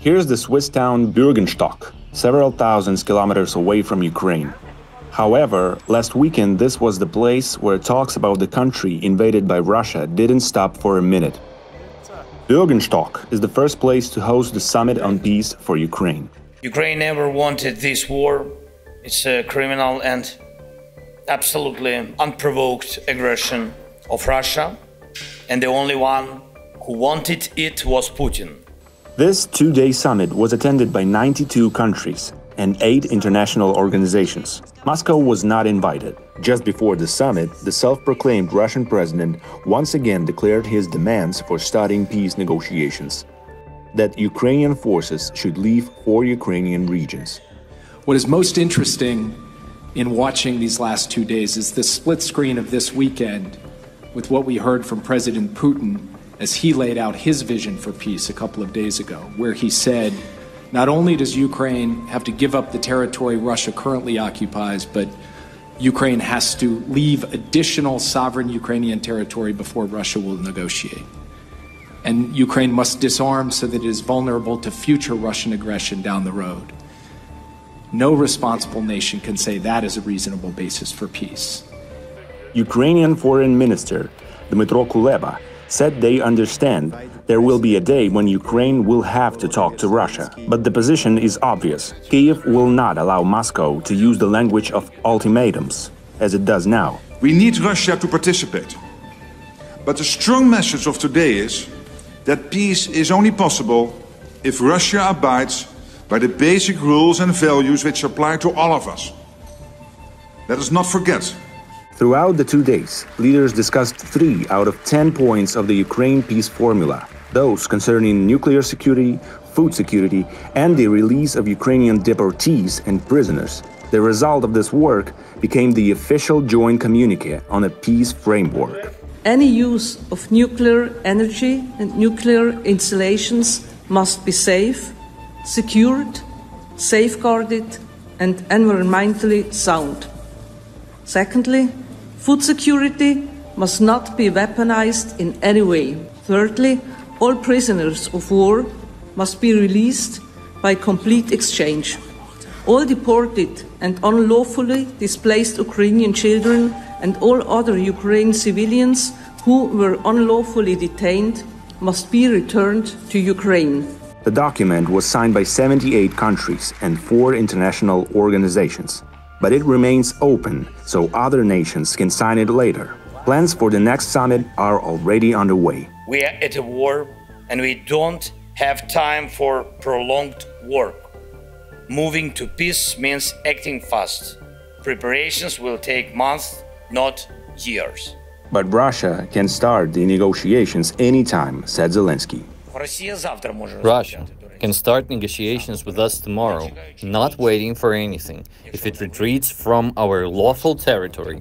Here's the Swiss town Bürgenstock, several thousand kilometers away from Ukraine. However, last weekend this was the place where talks about the country invaded by Russia didn't stop for a minute. Bürgenstock is the first place to host the Summit on Peace for Ukraine. Ukraine never wanted this war. It's a criminal and absolutely unprovoked aggression of Russia, and the only one who wanted it was Putin. This two-day summit was attended by 92 countries and 8 international organizations. Moscow was not invited. Just before the summit, the self-proclaimed Russian president once again declared his demands for starting peace negotiations. That Ukrainian forces should leave 4 Ukrainian regions. What is most interesting in watching these last 2 days is the split screen of this weekend with what we heard from President Putin as he laid out his vision for peace a couple of days ago, where he said, not only does Ukraine have to give up the territory Russia currently occupies, but Ukraine has to leave additional sovereign Ukrainian territory before Russia will negotiate. And Ukraine must disarm so that it is vulnerable to future Russian aggression down the road. No responsible nation can say that is a reasonable basis for peace. Ukrainian Foreign Minister Dmytro Kuleba said they understand there will be a day when Ukraine will have to talk to Russia. But the position is obvious. Kyiv will not allow Moscow to use the language of ultimatums, as it does now. We need Russia to participate. But the strong message of today is that peace is only possible if Russia abides by the basic rules and values which apply to all of us. Let us not forget. Throughout the 2 days, leaders discussed 3 out of 10 points of the Ukraine peace formula, those concerning nuclear security, food security, and the release of Ukrainian deportees and prisoners. The result of this work became the official Joint Communiqué on a peace framework. Any use of nuclear energy and nuclear installations must be safe, secured, safeguarded, and environmentally sound. Secondly, food security must not be weaponized in any way. Thirdly, all prisoners of war must be released by complete exchange. All deported and unlawfully displaced Ukrainian children and all other Ukrainian civilians who were unlawfully detained must be returned to Ukraine. The document was signed by 78 countries and 4 international organizations. But it remains open, so other nations can sign it later. Plans for the next summit are already underway. We are at a war, and we don't have time for prolonged work. Moving to peace means acting fast. Preparations will take months, not years. But Russia can start the negotiations anytime, said Zelensky. Russia can start negotiations with us tomorrow, not waiting for anything, if it retreats from our lawful territory.